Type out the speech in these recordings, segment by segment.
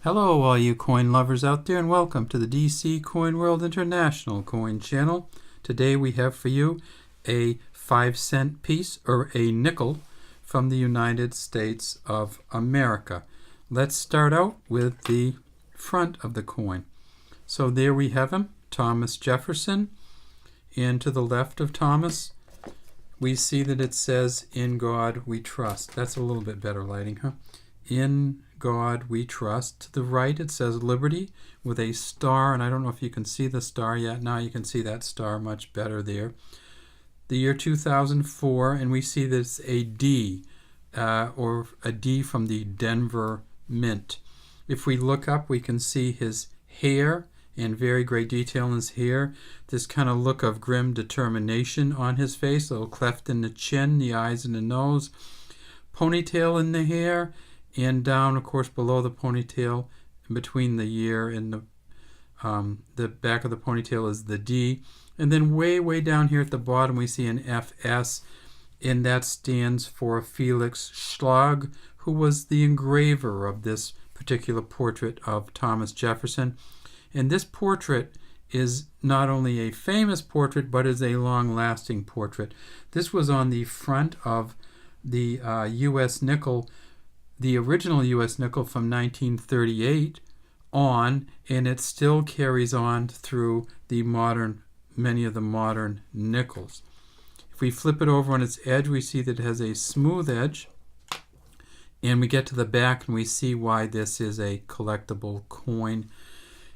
Hello all you coin lovers out there, and welcome to the DC Coin World International Coin Channel. Today we have for you a 5-cent piece, or a nickel, from the United States of America. Let's start out with the front of the coin. So there we have him, Thomas Jefferson, and to the left of Thomas we see that it says, "In God we trust." That's a little bit better lighting, huh? In God we trust. To the right it says liberty with a star, and I don't know if you can see the star yet. Now you can see that star much better there. The year 2004, and we see this a D, or a D from the Denver Mint. If we look up, we can see his hair in very great detail in his hair. This kind of look of grim determination on his face, a little cleft in the chin, the eyes and the nose, ponytail in the hair, and down, of course, below the ponytail, in between the ear and the back of the ponytail is the D. And then way down here at the bottom we see an FS, and that stands for Felix Schlag, who was the engraver of this particular portrait of Thomas Jefferson. And this portrait is not only a famous portrait, but is a long-lasting portrait. This was on the front of the U.S. nickel, the original U.S. nickel from 1938 on, and it still carries on through the many of the modern nickels. If we flip it over on its edge, we see that it has a smooth edge, and we get to the back and we see why this is a collectible coin.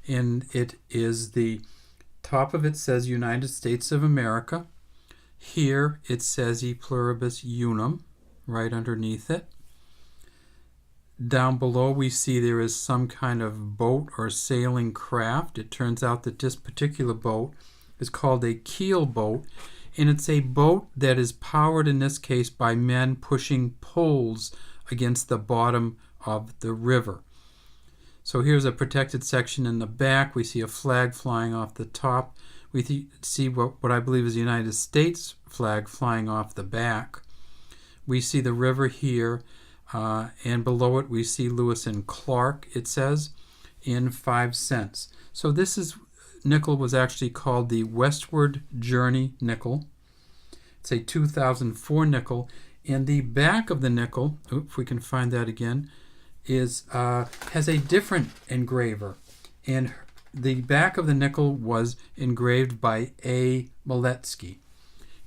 And it is, the top of it says United States of America. Here it says E Pluribus Unum right underneath it. Down below we see there is some kind of boat or sailing craft. It turns out that this particular boat is called a keelboat, and it's a boat that is powered in this case by men pushing poles against the bottom of the river. So here's a protected section in the back. We see a flag flying off the top. We see what I believe is the United States flag flying off the back. We see the river here, and below it we see Lewis and Clark, it says, in 5 cents. So this nickel was actually called the Westward Journey nickel. It's a 2004 nickel, and the back of the nickel, if we can find that again, has a different engraver, and the back of the nickel was engraved by A. Maletsky.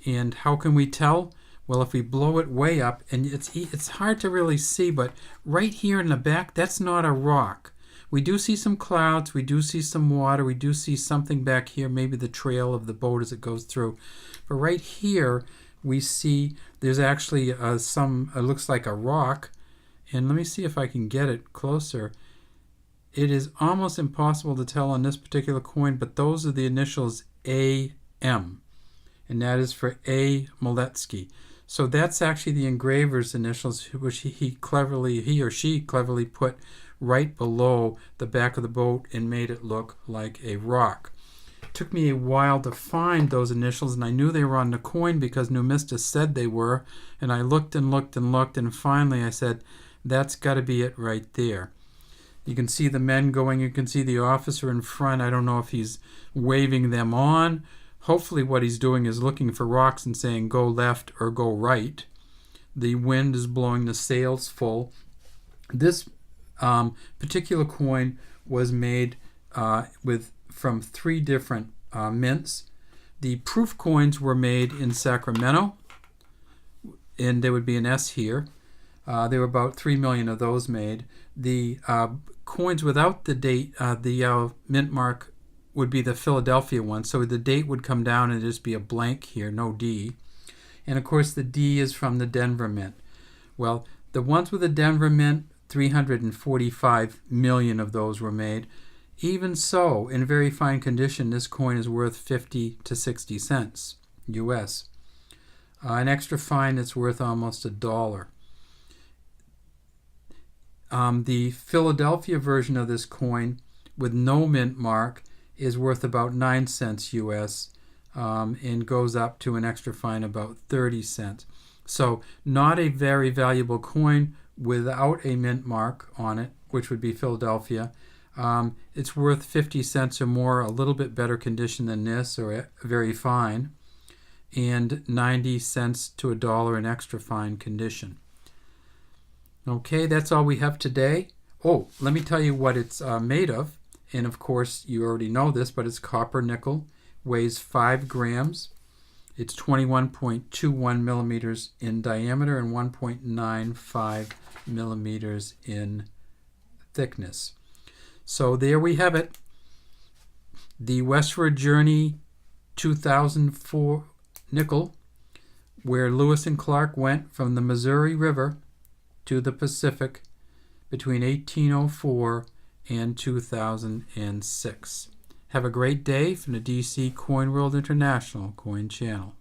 And how can we tell? Well, if we blow it way up, and it's hard to really see, but right here in the back, that's not a rock. We do see some clouds, we do see some water, we do see something back here, maybe the trail of the boat as it goes through. But right here we see there's actually it looks like a rock. And let me see if I can get it closer. It is almost impossible to tell on this particular coin, but those are the initials AM, and that is for A. Maletsky. So that's actually the engraver's initials, which he or she cleverly put right below the back of the boat and made it look like a rock. It took me a while to find those initials, and I knew they were on the coin because Numista said they were, and I looked and looked and looked, and finally I said, that's got to be it right there. You can see the men going. You can see the officer in front. I don't know if he's waving them on. Hopefully what he's doing is looking for rocks and saying go left or go right. The wind is blowing the sails full. This particular coin was made from 3 different mints. The proof coins were made in Sacramento, and there would be an S here. There were about 3 million of those made. The coins without the date, the mint mark, would be the Philadelphia one. So the date would come down and just be a blank here, no D. And of course the D is from the Denver Mint. Well, the ones with the Denver Mint, 345 million of those were made. Even so, in very fine condition, this coin is worth 50 to 60 cents US. An extra fine, it's worth almost $1. The Philadelphia version of this coin with no mint mark is worth about 9 cents US, and goes up to an extra fine about 30 cents. So not a very valuable coin without a mint mark on it which would be Philadelphia. It's worth 50 cents or more, a little bit better condition than this, or very fine, and 90 cents to a dollar in extra fine condition. Okay, that's all we have today. Oh, let me tell you what it's made of. And of course, you already know this, but it's copper nickel, weighs 5 grams. It's 21.21 millimeters in diameter and 1.95 millimeters in thickness. So there we have it. The Westward Journey 2004 nickel, where Lewis and Clark went from the Missouri River to the Pacific between 1804 and 2006. Have a great day from the DC Coin World International Coin Channel.